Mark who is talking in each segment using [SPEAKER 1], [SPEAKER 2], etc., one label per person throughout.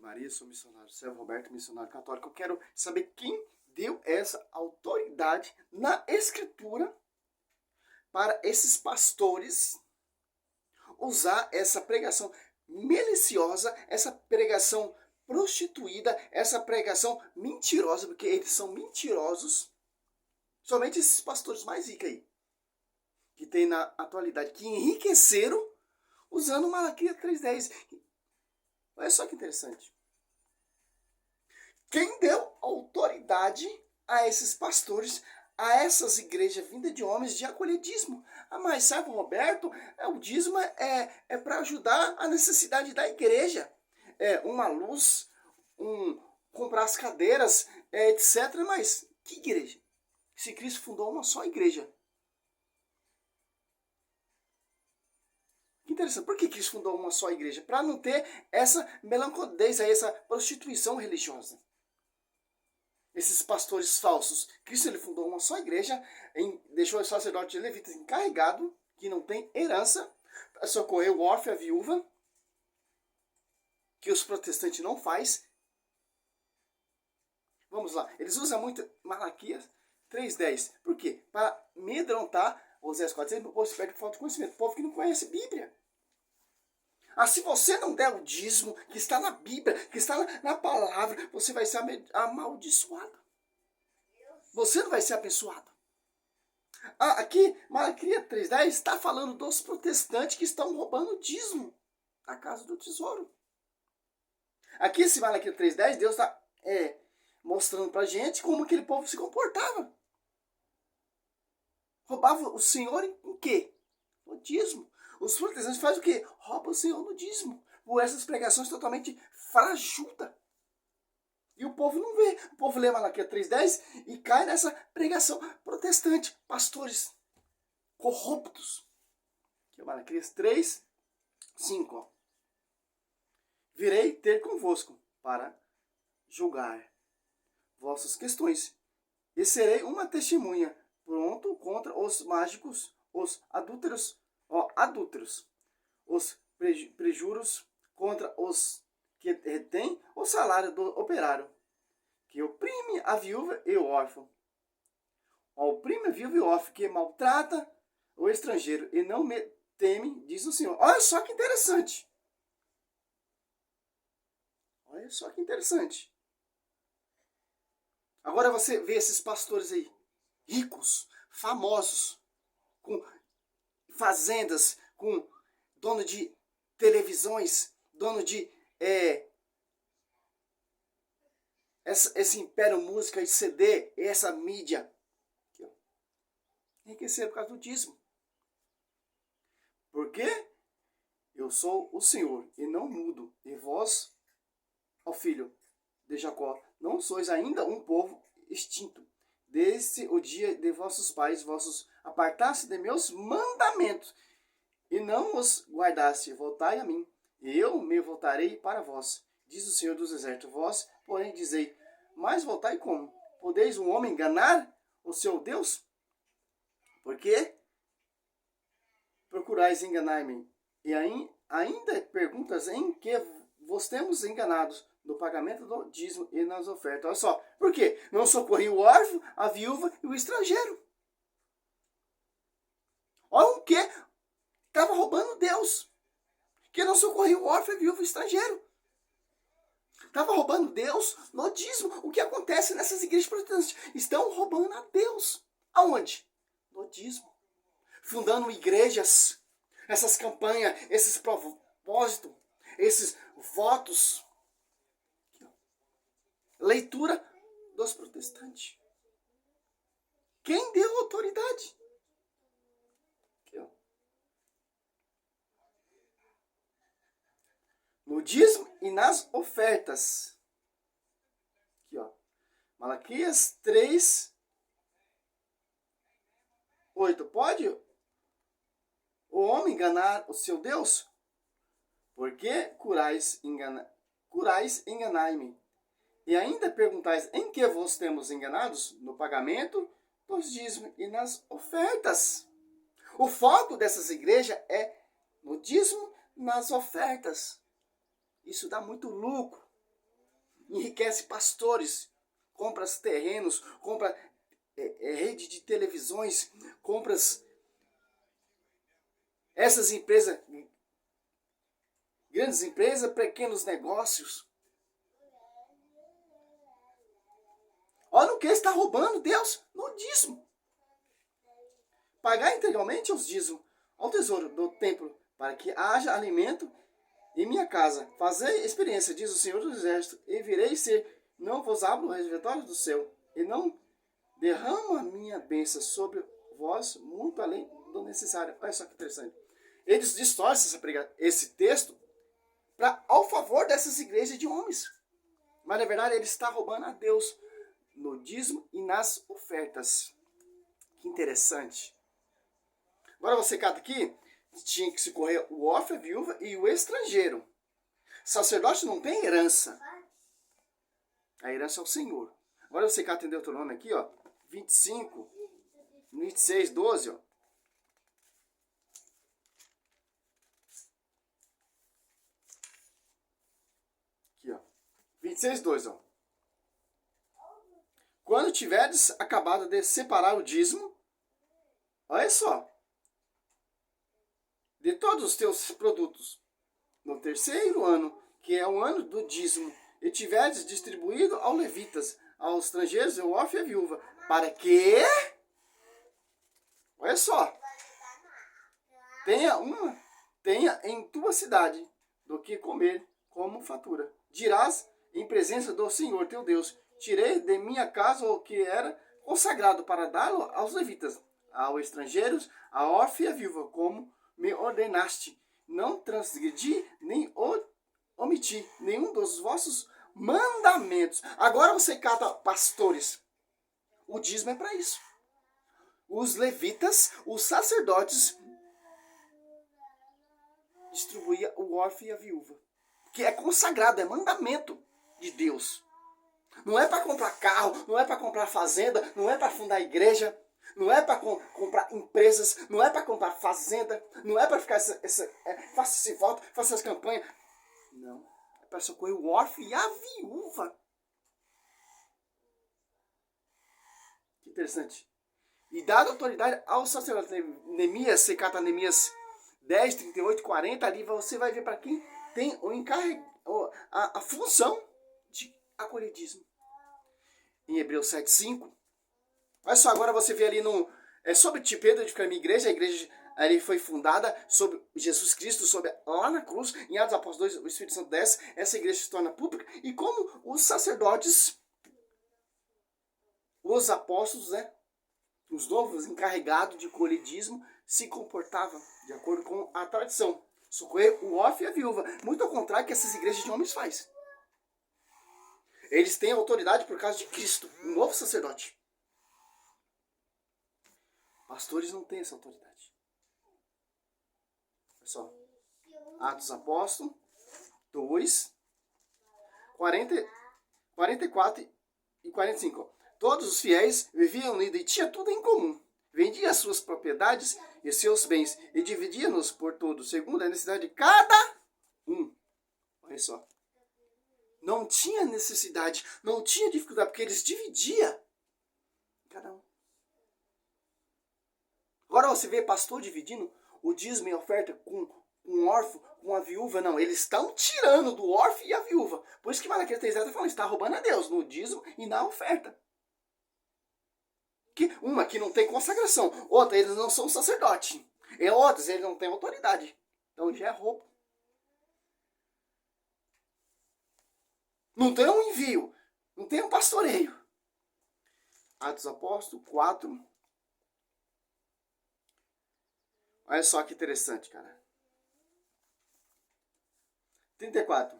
[SPEAKER 1] Maria, sou missionário Servo Roberto, missionário católico. Eu quero saber quem deu essa autoridade na Escritura para esses pastores usar essa pregação maliciosa, essa pregação prostituída, essa pregação mentirosa, porque eles são mentirosos. Somente esses pastores mais ricos aí, que tem na atualidade, que enriqueceram usando Malaquias 3:10. Olha só que interessante. Quem deu autoridade a esses pastores, a essas igrejas vindas de homens de acolher dízimo? Ah, mas Servo Roberto, o dízimo é para ajudar a necessidade da igreja. É uma luz, comprar as cadeiras, etc. Mas que igreja? Se Cristo fundou uma só igreja. Que interessante. Por que Cristo fundou uma só igreja? Para não ter essa melancodez, essa prostituição religiosa. Esses pastores falsos. Cristo ele fundou uma só igreja, deixou os sacerdotes levitas encarregados, que não tem herança, para socorrer o órfão e a viúva, que os protestantes não faz. Vamos lá. Eles usam muito Malaquias 3:10. Por quê? Para amedrontar Oséias 4:6, o povo se perde por falta de conhecimento. O povo que não conhece Bíblia. Ah, se você não der o dízimo que está na Bíblia, que está na palavra, você vai ser amaldiçoado. Você não vai ser abençoado. Ah, aqui, Malaquias 3:10 está falando dos protestantes que estão roubando o dízimo da casa do tesouro. Aqui, esse Malaquias 3:10, Deus está mostrando para a gente como aquele povo se comportava. Roubava o Senhor em quê? No dízimo. Os protestantes fazem o quê? Roubam o Senhor no dízimo. Por essas pregações totalmente frajudas. E o povo não vê. O povo lê Malaquias 3:10 e cai nessa pregação protestante. Pastores corruptos. Aqui é Malaquias 3:5. Virei ter convosco para julgar vossas questões. E serei uma testemunha pronto contra os mágicos, os adúlteros, os prejuros contra os que retêm o salário do operário, que oprime a viúva e o órfão. Oprime a viúva e o órfão, que maltrata o estrangeiro e não me teme, diz o Senhor. Olha só que interessante. Olha só que interessante. Agora você vê esses pastores aí, ricos, famosos, com fazendas, com dono de televisões, dono de esse império música e CD, essa mídia. Enriqueceram por causa do dízimo. Por quê? Eu sou o Senhor e não mudo. E vós, ó filho de Jacó, não sois ainda um povo extinto. Desde o dia de vossos pais, vossos apartaste de meus mandamentos, e não os guardaste. Voltai a mim, e eu me voltarei para vós, diz o Senhor dos Exércitos. Vós, porém, dizei, mas voltai como? Podeis um homem enganar o seu Deus? Por quê? Procurais enganar-me, e ainda perguntas em que vos temos enganados, no pagamento do dízimo e nas ofertas. Olha só, por quê? Não socorri o órfão, a viúva e o estrangeiro. Olha o que? Estava roubando Deus. Que não socorreu o órfão, a viúva e o estrangeiro. Estava roubando Deus no dízimo. O que acontece nessas igrejas protestantes? Estão roubando a Deus. Aonde? No dízimo. Fundando igrejas, essas campanhas, esses propósitos, esses votos. Leitura dos protestantes. Quem deu autoridade? Aqui, ó. No dízimo e nas ofertas. Aqui, ó. Malaquias 3:8. Pode o homem enganar o seu Deus? Porque curais enganai-me. E ainda perguntais em que vos temos enganados? No pagamento dos dízimos e nas ofertas. O foco dessas igrejas é no dízimo, nas ofertas. Isso dá muito lucro. enriquece pastores, compra terrenos, compra rede de televisões, compra essas empresas, grandes empresas, pequenos negócios. Olha o que está roubando Deus no dízimo. Pagar integralmente os dízimos ao tesouro do templo, para que haja alimento em minha casa. Fazer experiência, diz o Senhor dos Exércitos, e virei ser, não vos abro o reservatório do céu, e não derramo a minha bênção sobre vós, muito além do necessário. Olha só que interessante. Eles distorcem esse texto ao favor dessas igrejas de homens. Mas na verdade ele está roubando a Deus no dízimo e nas ofertas. Que interessante. Agora você cata aqui, tinha que se correr o órfão, a viúva e o estrangeiro. Sacerdote não tem herança. A herança é o Senhor. Agora você cata em Deuteronômio aqui, ó, 25, 26, 12, ó. Aqui, ó. 26, 2, ó. Quando tiveres acabado de separar o dízimo, olha só, de todos os teus produtos, no terceiro ano, que é o ano do dízimo, e tiveres distribuído aos levitas, aos estrangeiros, ao órfão e à viúva, para que, olha só, tenha em tua cidade do que comer como fatura. Dirás em presença do Senhor teu Deus, tirei de minha casa o que era consagrado para dá-lo aos levitas, aos estrangeiros, à órfã e à viúva, como me ordenaste. Não transgredi, nem omiti nenhum dos vossos mandamentos. Agora você cata pastores. O dízimo é para isso. Os levitas, os sacerdotes, distribuía o órfão e a viúva. Que é consagrado, é mandamento de Deus. Não é para comprar carro, não é para comprar fazenda, não é para fundar igreja, não é para comprar empresas, não é para comprar fazenda, não é para ficar faça esse voto, faça essas campanhas. Não, é para socorrer o órfão e a viúva. Que interessante. E dada autoridade ao sacerdote. Neemias, você cata Neemias 10, 38, 40, ali você vai ver para quem tem o encargo, a função de acolher dízimo. Em Hebreus 7, 5. Olha só, agora você vê ali sobre Pedro edificar a minha igreja. A igreja ali foi fundada sobre Jesus Cristo, lá na cruz. Em Atos Apóstolos 2, o Espírito Santo desce. Essa igreja se torna pública. E como os sacerdotes, os apóstolos, né, os novos encarregados de colher dízimo, se comportavam de acordo com a tradição. Socorrer o órfão e a viúva. Muito ao contrário que essas igrejas de homens fazem. Eles têm autoridade por causa de Cristo, um novo sacerdote. Pastores não têm essa autoridade. Olha só. Atos Apóstolos 2, 44 e 45. Todos os fiéis viviam unidos e tinham tudo em comum. Vendia as suas propriedades e seus bens e dividia-nos por todos, segundo a necessidade de cada um. Olha só. Não tinha necessidade, não tinha dificuldade, porque eles dividiam cada um. Agora você vê pastor dividindo o dízimo e a oferta com um órfão, com a viúva. Não, eles estão tirando do órfão e a viúva. Por isso que Malaquias 3 está falando, está roubando a Deus no dízimo e na oferta. Uma que não tem consagração, outra eles não são sacerdote, e outras eles não têm autoridade. Então já é roubo. Não tem um envio, não tem um pastoreio. Atos Apóstolos 4. Olha só que interessante, cara. 34.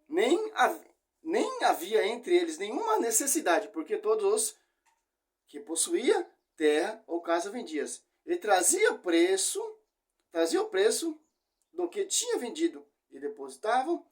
[SPEAKER 1] Nem havia entre eles nenhuma necessidade, porque todos os que possuía terra ou casa vendias. Ele trazia o preço do que tinha vendido e depositavam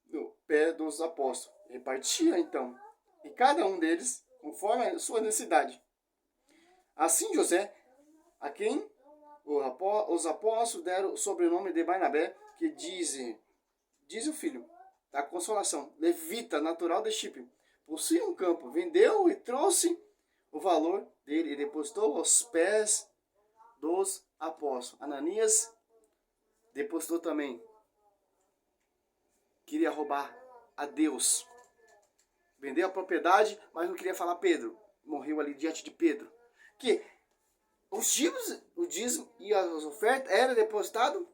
[SPEAKER 1] no pé dos apóstolos. Repartia então, e cada um deles conforme a sua necessidade. Assim José, a quem os apóstolos deram o sobrenome de Barnabé, que diz o filho da consolação, levita, natural de Chipre, possuía um campo, vendeu e trouxe o valor dele e depositou aos pés dos apóstolos. Ananias depositou também. Queria roubar a Deus. Vendeu a propriedade, mas não queria falar Pedro. Morreu ali diante de Pedro. Que o dízimo e as ofertas eram depositados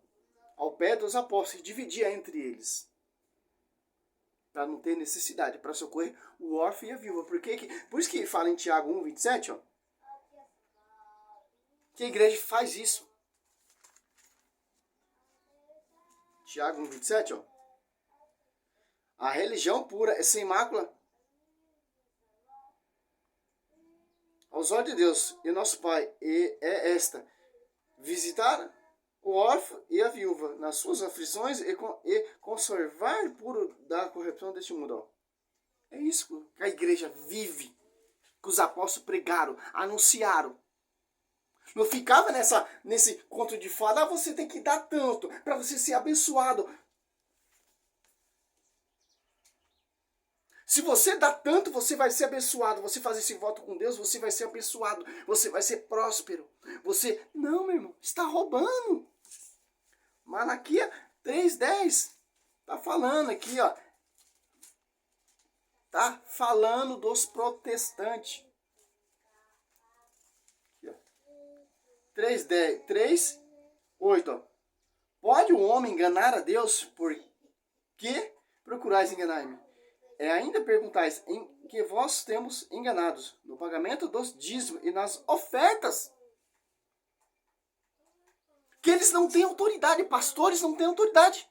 [SPEAKER 1] ao pé dos apóstolos. Dividia entre eles. Para não ter necessidade. Para socorrer o órfão e a viúva. Por isso que fala em Tiago 1:27, ó. Que a igreja faz isso. Tiago 1:27, ó. A religião pura é sem mácula aos olhos de Deus e nosso Pai, e é esta: visitar o órfão e a viúva nas suas aflições e conservar puro da corrupção deste mundo. Ó. É isso que a igreja vive, que os apóstolos pregaram, anunciaram. Não ficava nesse conto de fada, você tem que dar tanto para você ser abençoado. Se você dá tanto, você vai ser abençoado. Você fazer esse voto com Deus, você vai ser abençoado. Você vai ser próspero. Não, meu irmão, está roubando. Malaquias 3:10. Tá falando aqui, ó. Tá falando dos protestantes. 3:8, ó. Pode o homem enganar a Deus? Por que procurais enganar-me? Ainda perguntais em que vós temos enganados no pagamento dos dízimos e nas ofertas. Que eles não têm autoridade, pastores não têm autoridade.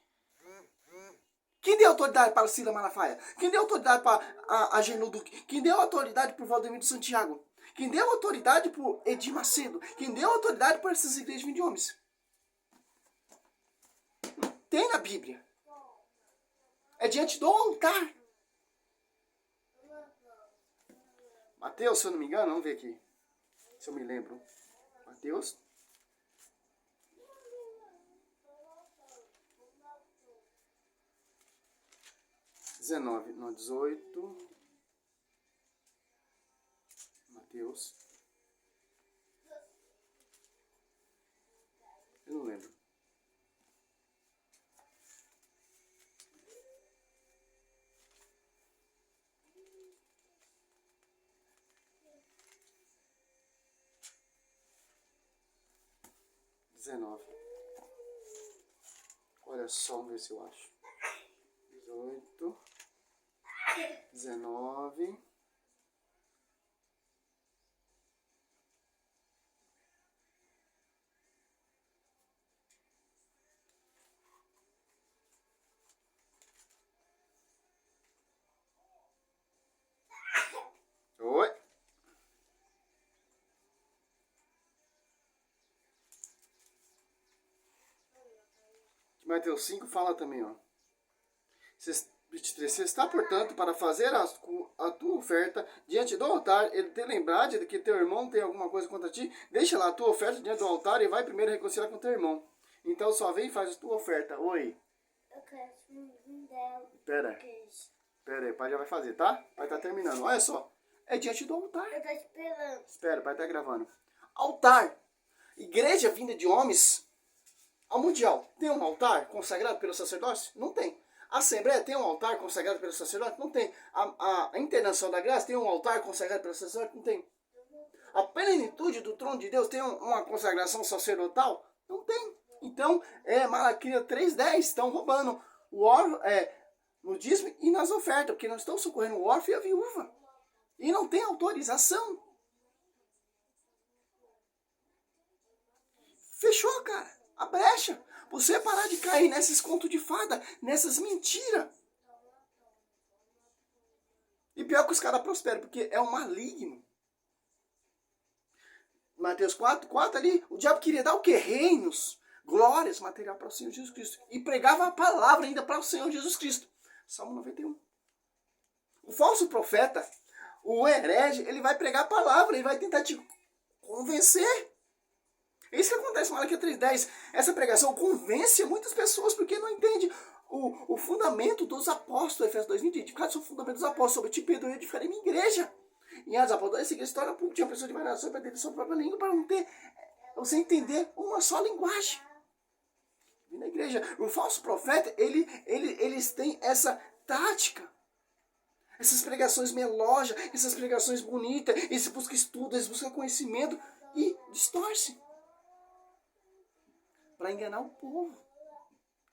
[SPEAKER 1] Quem deu autoridade para Cila Malafaia? Quem deu autoridade para a Genu Duque? Quem deu autoridade para o Valdemiro Santiago? Quem deu autoridade para o Edir Macedo? Quem deu autoridade para essas igrejas de homens? Tem na Bíblia. É diante do altar. Mateus, se eu não me engano, vamos ver aqui. Se eu me lembro. Mateus. Não, 18. Mateus. Eu não lembro. Olha só, vamos ver se eu acho. 18, 19. Oi. Mateus 5 fala também, ó. 23. Você está, portanto, para fazer a tua oferta diante do altar, ele te lembrar de que teu irmão tem alguma coisa contra ti, deixa lá a tua oferta diante do altar e vai primeiro reconciliar com teu irmão. Então só vem e faz a tua oferta. Oi.
[SPEAKER 2] Eu quero um dela.
[SPEAKER 1] Pera aí, o pai já vai fazer, tá? O pai tá terminando. Olha só. É diante do altar.
[SPEAKER 2] Eu tô esperando.
[SPEAKER 1] Espera, o pai tá gravando. Altar. Igreja vinda de homens. A mundial tem um altar consagrado pelo sacerdócio? Não tem. A Assembleia tem um altar consagrado pelo sacerdote? Não tem. A Internacional da Graça tem um altar consagrado pelo sacerdote? Não tem. A plenitude do trono de Deus tem uma consagração sacerdotal? Não tem. Então, Malaquias 3:10, estão roubando o órfão, no dízimo e nas ofertas, porque não estão socorrendo o órfão e a viúva. E não tem autorização. Fechou, cara. A brecha. Você parar de cair nesses contos de fada, nessas mentiras. E pior que os caras prosperam, porque é um maligno. Mateus 4 ali, o diabo queria dar o quê? Reinos, glórias, material para o Senhor Jesus Cristo. E pregava a palavra ainda para o Senhor Jesus Cristo. Salmo 91. O falso profeta, o herege, ele vai pregar a palavra, ele vai tentar te convencer. É isso que acontece em Malaquias 3:10. Essa pregação convence muitas pessoas porque não entende o fundamento dos apóstolos, Efésios 2:20, edificar sobre o fundamento dos apóstolos, sobre ti, Pedro, eu edificarei minha igreja. Em Atos Apóstolos, essa igreja se torna pública, tinha pessoas de várias nações, para ter sua própria língua, para não ter, você entender uma só linguagem. E na igreja, o falso profeta, eles têm essa tática. Essas pregações melojas, essas pregações bonitas, eles buscam estudo, eles buscam conhecimento e distorcem. Para enganar o povo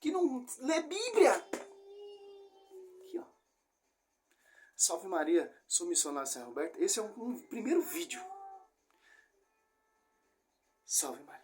[SPEAKER 1] que não lê Bíblia. Aqui, ó. Salve Maria, sou missionário São Roberto. Esse é um primeiro vídeo. Salve Maria.